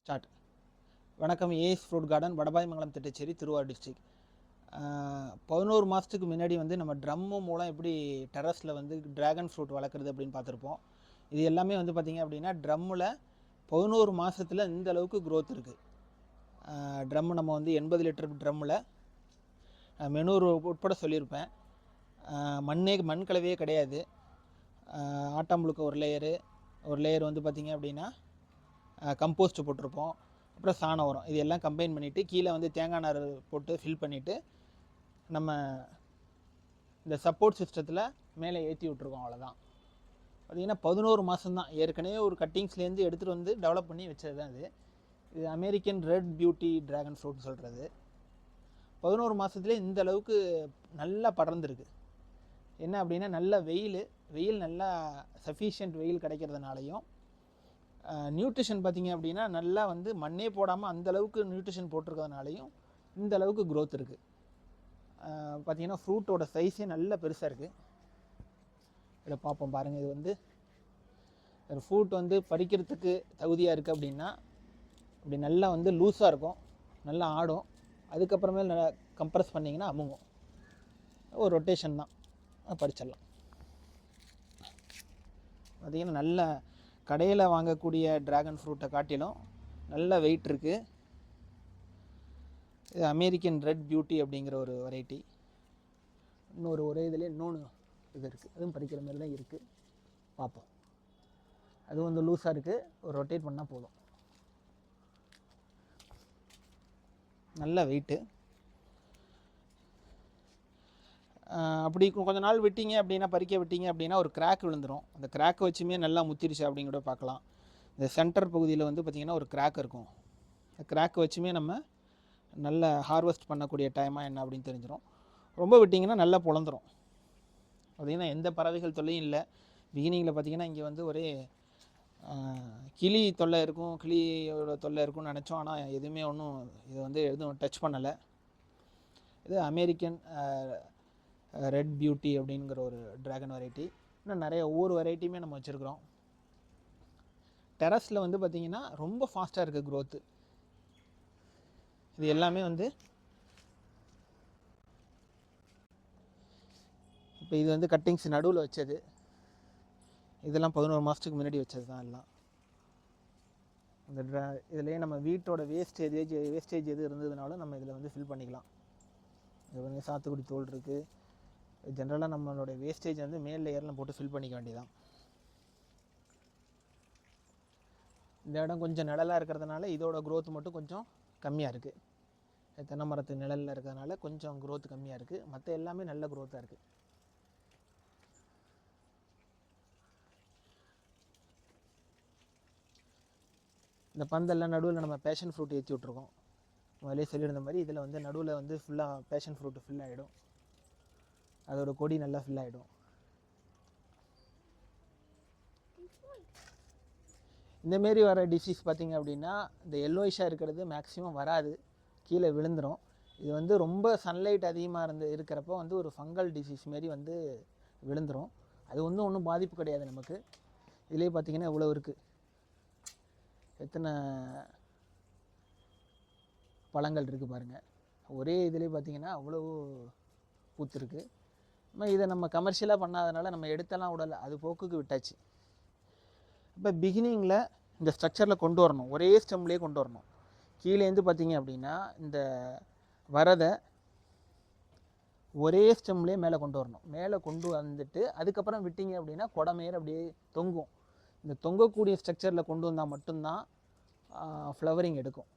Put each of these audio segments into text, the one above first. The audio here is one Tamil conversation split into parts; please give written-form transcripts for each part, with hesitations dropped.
ஸ்டார்ட். வணக்கம். AS fruit garden, Vadapayamangalam, Thittacheri, Tiruvarur district. 11 மாதத்துக்கு முன்னாடி வந்து நம்ம ட்ரம்மு மூலம் எப்படி டெரஸில் வந்து ட்ராகன் ஃப்ரூட் வளர்க்குறது அப்படின்னு பார்த்துருப்போம். இது எல்லாமே வந்து பார்த்திங்க அப்படின்னா ட்ரம்மில் 11 மாதத்தில் இந்த அளவுக்கு க்ரோத் இருக்குது. ட்ரம்மு நம்ம வந்து 80 லிட்டர் ட்ரம்மில் மெனூர் உட்பட சொல்லியிருப்பேன். மண் கலவையே கிடையாது. ஆட்டாம்புழுக்க ஒரு லேயர் வந்து பார்த்திங்க அப்படின்னா கம்போஸ்ட் போட்டிருப்போம். அப்புறம் சாணம் உரம், இது எல்லாம் கம்பைன் பண்ணிவிட்டு கீழே வந்து தேங்காய் நார் போட்டு ஃபில் பண்ணிவிட்டு நம்ம இந்த சப்போர்ட் சிஸ்டத்தில் மேலே ஏற்றி விட்ருக்கோம். அவ்வளோதான். பார்த்திங்கன்னா 11 மாதம்தான். ஏற்கனவே ஒரு கட்டிங்ஸ்லேருந்து எடுத்துகிட்டு வந்து டெவலப் பண்ணி வச்சது தான் இது American red beauty dragon fruit சொல்கிறது. 11 மாதத்துலேயே இந்த அளவுக்கு நல்லா படர்ந்துருக்கு. என்ன அப்படின்னா நல்ல வெயில் நல்லா சஃபிஷியன்ட் வெயில் கிடைக்கிறதுனாலையும் நியூட்ரிஷன் பார்த்திங்க அப்படின்னா நல்லா வந்து மண்ணே போடாமல் அந்தளவுக்கு நியூட்ரிஷன் போட்டிருக்கிறதுனாலையும் இந்த அளவுக்கு க்ரோத் இருக்குது. பார்த்திங்கன்னா ஃப்ரூட்டோட சைஸே நல்ல பெருசாக இருக்குது. இதில் பார்ப்போம் பாருங்கள். இது வந்து ஃப்ரூட் வந்து பறிக்கிறதுக்கு தகுதியாக இருக்குது அப்படின்னா அப்படி நல்லா வந்து லூஸாக இருக்கும், நல்லா ஆடும். அதுக்கப்புறமேல் நல்லா கம்ப்ரெஸ் பண்ணிங்கன்னா அமுங்கும். ஒரு ரொட்டேஷன் தான், பறிச்சிடலாம். பார்த்திங்கன்னா நல்ல கடையில் வாங்கக்கூடிய ட்ராகன் ஃப்ரூட்டை காட்டிலும் நல்ல வெயிட் இருக்குது. இது அமெரிக்கன் ரெட் பியூட்டி அப்படிங்கிற ஒரு வெரைட்டி. ஒரே இதில் இன்னொன்று இது இருக்குது, அதுவும் பறிக்கிற மாதிரி தான் இருக்குது. பார்ப்போம். அதுவும் வந்து லூஸாக இருக்குது, ஒரு ரொட்டேட் பண்ணால் போதும். நல்ல வெயிட்டு. அப்படி கொஞ்ச நாள் விட்டீங்க அப்படின்னா, பறிக்க விட்டீங்க அப்படின்னா ஒரு கிராக் விழுந்துடும். அந்த கிராக்கை வச்சுமே நல்லா முத்திருச்சு அப்படிங்கிற பார்க்கலாம். இந்த சென்டர் பகுதியில் வந்து பார்த்திங்கன்னா ஒரு கிராக் இருக்கும். அந்த கிராக்கை வச்சுமே நம்ம நல்ல ஹார்வெஸ்ட் பண்ணக்கூடிய டைமாக என்ன அப்படின்னு தெரிஞ்சிடும். ரொம்ப விட்டிங்கன்னா நல்லா பொழந்துடும். பார்த்திங்கன்னா எந்த பறவைகள் தொல்லையும் இல்லை. பிகினிங்கில் பார்த்திங்கன்னா இங்கே வந்து ஒரே கிளி தொல்லை இருக்கும், கிளியோட தொல்லை இருக்கும்னு நினச்சோம். ஆனால் எதுவுமே இதை வந்து எதுவும் டச் பண்ணலை. இது அமெரிக்கன் ரெட் பியூட்டி அப்படிங்கிற ஒரு ட்ராகன் வெரைட்டி. இன்னும் நிறைய ஒவ்வொரு வெரைட்டியுமே நம்ம வச்சுருக்குறோம். டெரஸில் வந்து பார்த்திங்கன்னா ரொம்ப ஃபாஸ்ட்டாக இருக்குது க்ரோத்து. இது எல்லாமே வந்து இப்போ இது வந்து கட்டிங்ஸ் நடுவில் வச்சது. இதெல்லாம் 11 மாதத்துக்கு முன்னாடி வச்சது தான் எல்லாம். இந்த இதுலேயே நம்ம வீட்டோட வேஸ்டேஜ் எது இருந்ததுனாலும் நம்ம இதில் வந்து ஃபில் பண்ணிக்கலாம். இது வந்து சாத்துக்குடி தோல் இருக்குது. ஜென்ரலாக நம்மளோட வேஸ்டேஜ் வந்து மேல் லேயரில் போட்டு ஃபில் பண்ணிக்க வேண்டியதான். இந்த இடம் கொஞ்சம் நிழலாக இருக்கிறதுனால இதோட க்ரோத் மட்டும் கொஞ்சம் கம்மியாக இருக்குது. தென்னை மரத்து நிழலில் இருக்கிறதுனால கொஞ்சம் க்ரோத் கம்மியாக இருக்குது. மற்ற எல்லாமே நல்ல க்ரோத்தாக இருக்குது. இந்த பந்தெல்லாம் நடுவில் நம்ம பேஷன் ஃப்ரூட் ஏற்றி விட்ருக்கோம். முதலே சொல்லியிருந்த மாதிரி இதில் வந்து நடுவில் வந்து ஃபுல்லாக பேஷன் ஃப்ரூட்டு ஃபில் ஆகிடும். அதோட கொடி நல்லா ஃபில் ஆகிடும். இந்தமாரி வர டிசீஸ் பார்த்திங்க அப்படின்னா இந்த எல்லோயிஷாக இருக்கிறது மேக்ஸிமம் வராது, கீழே விழுந்துடும். இது வந்து ரொம்ப சன்லைட் அதிகமாக இருக்கிறப்போ வந்து ஒரு ஃபங்கல் டிசீஸ் மாரி வந்து விழுந்துடும். அது ஒன்றும் பாதிப்பு கிடையாது நமக்கு. இதிலே பார்த்திங்கன்னா இவ்வளோ இருக்குது. எத்தனை பழங்கள் இருக்குது பாருங்கள். ஒரே இதிலே பார்த்திங்கன்னா அவ்வளோ பூத்துருக்கு. இதை நம்ம கமர்ஷியலாக பண்ணாதனால நம்ம எடுத்தெல்லாம் விடலை, அது போக்குக்கு விட்டாச்சு. இப்போ பிகினிங்கில் இந்த ஸ்ட்ரக்சரில் கொண்டு வரணும், ஒரே ஸ்டெம்லேயே கொண்டு வரணும். கீழேருந்து பார்த்திங்க அப்படின்னா இந்த வரதை ஒரே ஸ்டெம்லேயே மேலே கொண்டு வரணும். மேலே கொண்டு வந்துட்டு அதுக்கப்புறம் விட்டிங்க அப்படின்னா கொடமேர் அப்படியே தொங்கும். இந்த தொங்கக்கூடிய ஸ்ட்ரக்சரில் கொண்டு வந்தால் மட்டும்தான் ஃப்ளவரிங் எடுக்கும்.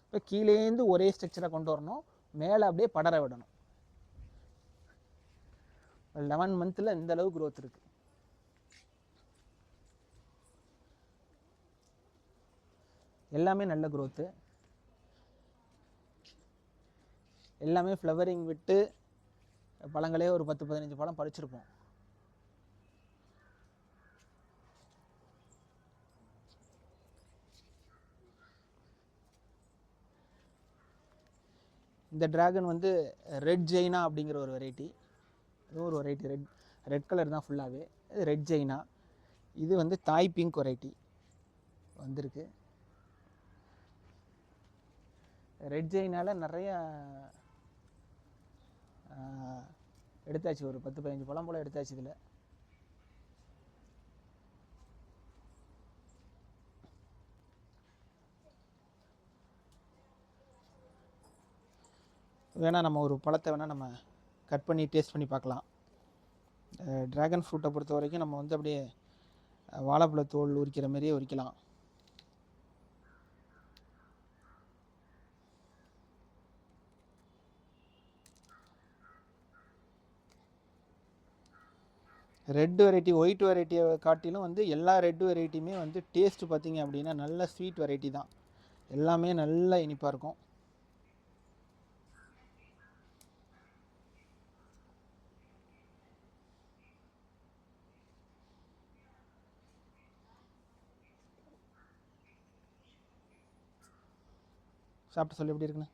இப்போ கீழேருந்து ஒரே ஸ்ட்ரக்சராக கொண்டு வரணும், மேலே அப்படியே படர விடணும். 11 மந்தில் இந்த அளவு க்ரோத் இருக்குது. எல்லாமே நல்ல க்ரோத்து. எல்லாமே ஃப்ளவரிங் விட்டு பழங்களே ஒரு 10-15 பழம் பறிச்சிருப்போம். இந்த ட்ராகன் வந்து ரெட் ஜெயினா அப்படிங்கிற ஒரு வெரைட்டி. இதுவும் ஒரு வெரைட்டி. ரெட் கலர் தான் ஃபுல்லாகவே. இது ரெட் ஜெயினா. இது வந்து தாய் பிங்க் வெரைட்டி வந்திருக்கு. ரெட் ஜெயினால் நிறையா எடுத்தாச்சு, ஒரு 10-15 பழம் போல் எடுத்தாச்சு இதில். வேணால் நம்ம ஒரு பழத்தை வேணால் நம்ம கட் பண்ணி டேஸ்ட் பண்ணி பார்க்கலாம். ட்ராகன் ஃப்ரூட்டை பொறுத்த வரைக்கும் நம்ம வந்து அப்படியே வாழைப்பழ தோல் உரிக்கிற மாதிரியே உரிக்கலாம். ரெட் வெரைட்டி ஒயிட் வெரைட்டியை காட்டிலும் வந்து எல்லா ரெட் வெரைட்டியுமே வந்து டேஸ்ட்டு பார்த்திங்க அப்படின்னா நல்ல ஸ்வீட் வெரைட்டி தான். எல்லாமே நல்ல இனிப்பாக இருக்கும். சாப்பிட்டு சொல்லி எப்படி இருக்குன்னு.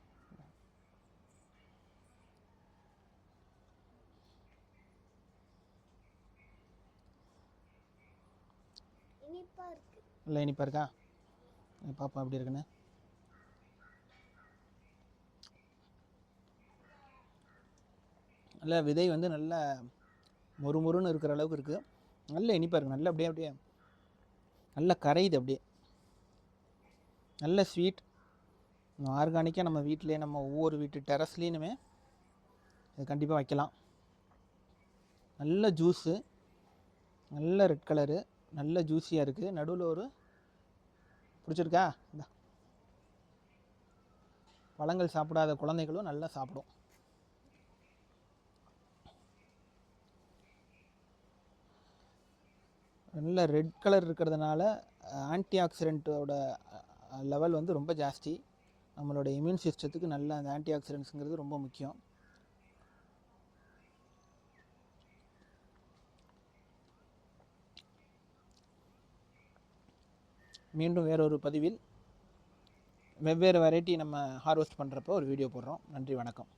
இல்லை இனிப்பாக இருக்கா? பாப்பா எப்படி இருக்குன்னு. நல்ல விதை வந்து நல்ல மொறுமொறுன்னு இருக்கிற அளவுக்கு இருக்குது. நல்ல இனிப்பாக இருக்குது. நல்ல அப்படியே நல்ல கரையுது, அப்படியே நல்ல ஸ்வீட். ஆர்கானிக்காக நம்ம வீட்டிலே நம்ம ஒவ்வொரு வீட்டு டெரஸ்லேயுமே இது கண்டிப்பாக வைக்கலாம். நல்ல ஜூஸு, நல்ல ரெட் கலரு, நல்ல ஜூஸியாக இருக்குது. நடுவில் ஒரு பிடிச்சிருக்கா? இந்த பழங்கள் சாப்பிடாத குழந்தைகளும் நல்லா சாப்பிடும். நல்ல ரெட் கலர் இருக்கிறதுனால ஆன்டி ஆக்சிடெண்ட்டோட லெவல் வந்து ரொம்ப ஜாஸ்தி. நம்மளோட இம்யூன் சிஸ்டத்துக்கு நல்ல அந்த ஆன்டி ஆக்சிடென்ட்ஸுங்கிறது ரொம்ப முக்கியம். மீண்டும் வேறொரு பதிவில் வெவ்வேறு வெரைட்டி நம்ம ஹார்வெஸ்ட் பண்ணுறப்போ ஒரு வீடியோ போடுறோம். நன்றி, வணக்கம்.